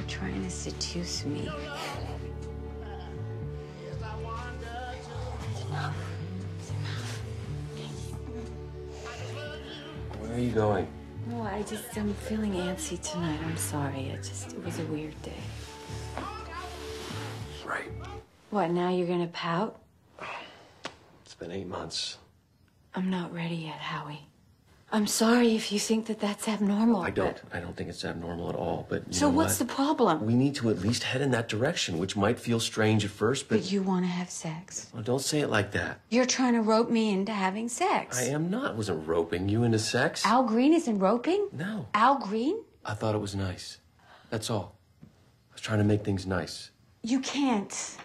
trying to seduce me. It's enough. It's enough. Where are you going? No, I'm feeling antsy tonight. I'm sorry. It was a weird day. Right. What, now you're gonna pout? It's been 8 months. I'm not ready yet, Howie. I'm sorry if you think that that's abnormal. I don't think it's abnormal at all, but so what's the problem? We need to at least head in that direction, which might feel strange at first, but... But you want to have sex. Well, don't say it like that. You're trying to rope me into having sex. I am not. I wasn't roping you into sex. Al Green isn't roping? No. Al Green? I thought it was nice. That's all. I was trying to make things nice. You can't.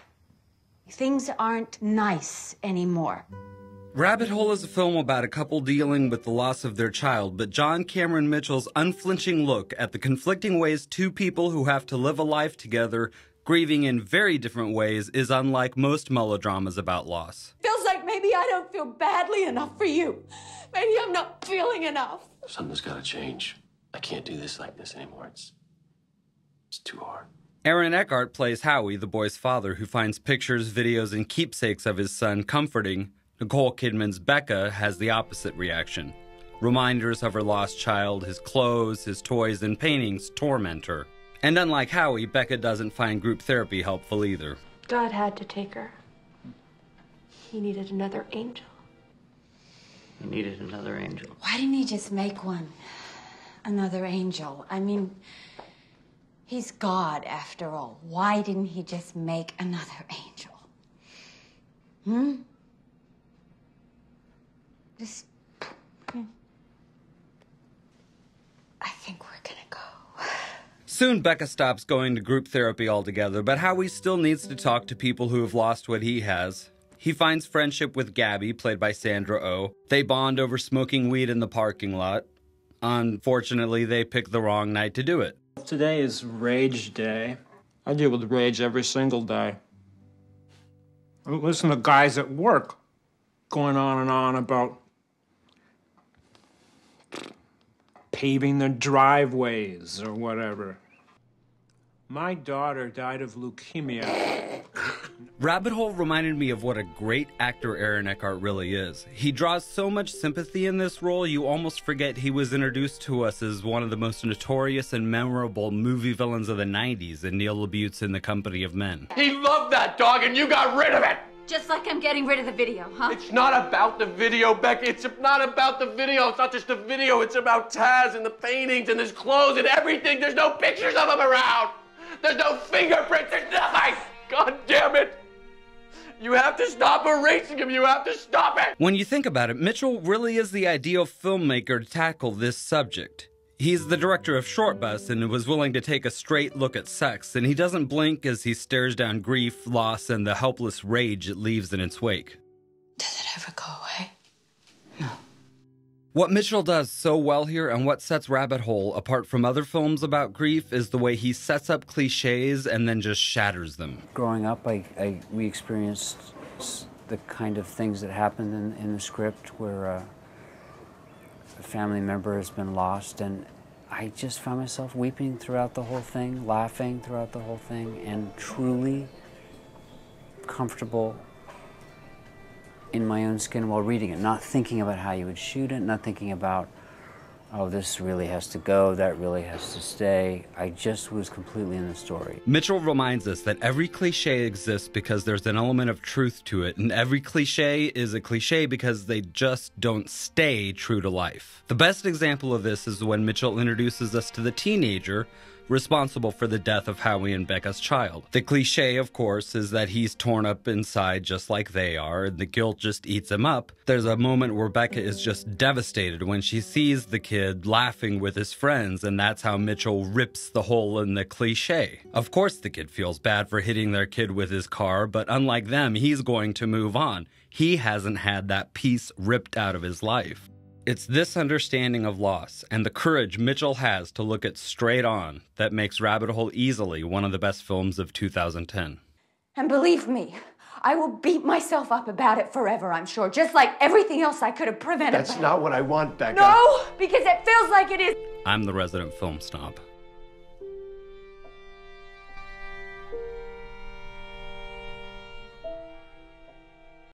Things aren't nice anymore. Rabbit Hole is a film about a couple dealing with the loss of their child, but John Cameron Mitchell's unflinching look at the conflicting ways two people who have to live a life together, grieving in very different ways, is unlike most melodramas about loss. Feels like maybe I don't feel badly enough for you. Maybe I'm not feeling enough. Something's got to change. I can't do this like this anymore. It's too hard. Aaron Eckhart plays Howie, the boy's father, who finds pictures, videos, and keepsakes of his son comforting. Nicole Kidman's Becca has the opposite reaction. Reminders of her lost child, his clothes, his toys, and paintings torment her. And unlike Howie, Becca doesn't find group therapy helpful either. God had to take her. He needed another angel. He needed another angel. Why didn't he just make one? Another angel. I mean, he's God after all. Why didn't he just make another angel? I think we're gonna go. Soon, Becca stops going to group therapy altogether, but Howie still needs to talk to people who have lost what he has. He finds friendship with Gabby, played by Sandra Oh. They bond over smoking weed in the parking lot. Unfortunately, they pick the wrong night to do it. Today is Rage Day. I deal with rage every single day. I listen to guys at work going on and on about paving their driveways or whatever. My daughter died of leukemia. Rabbit Hole reminded me of what a great actor Aaron Eckhart really is. He draws so much sympathy in this role, you almost forget he was introduced to us as one of the most notorious and memorable movie villains of the 90s in Neil LaBute's In the Company of Men. He loved that dog and you got rid of it! Just like I'm getting rid of the video, huh? It's not about the video, Beck. It's not about the video. It's not just the video. It's about Taz and the paintings and his clothes and everything. There's no pictures of him around. There's no fingerprints. There's nothing. God damn it. You have to stop erasing him. You have to stop it. When you think about it, Mitchell really is the ideal filmmaker to tackle this subject. He's the director of Short Bus and was willing to take a straight look at sex, and he doesn't blink as he stares down grief, loss, and the helpless rage it leaves in its wake. Does it ever go away? No. What Mitchell does so well here and what sets Rabbit Hole apart from other films about grief is the way he sets up cliches and then just shatters them. Growing up, we experienced the kind of things that happened in the script where a family member has been lost, and I just found myself weeping throughout the whole thing, laughing throughout the whole thing, and truly comfortable in my own skin while reading it, not thinking about how you would shoot it, not thinking about, oh, this really has to go, that really has to stay. I just was completely in the story. Mitchell reminds us that every cliche exists because there's an element of truth to it, and every cliche is a cliche because they just don't stay true to life. The best example of this is when Mitchell introduces us to the teenager responsible for the death of Howie and Becca's child. The cliche, of course, is that he's torn up inside just like they are, and the guilt just eats him up. There's a moment where Becca is just devastated when she sees the kid laughing with his friends, and that's how Mitchell rips the hole in the cliche. Of course the kid feels bad for hitting their kid with his car, but unlike them, he's going to move on. He hasn't had that piece ripped out of his life. It's this understanding of loss and the courage Mitchell has to look it straight on that makes Rabbit Hole easily one of the best films of 2010. And believe me, I will beat myself up about it forever, I'm sure, just like everything else I could have prevented. That's not what I want, Becca. No, because it feels like it is. I'm the resident film snob.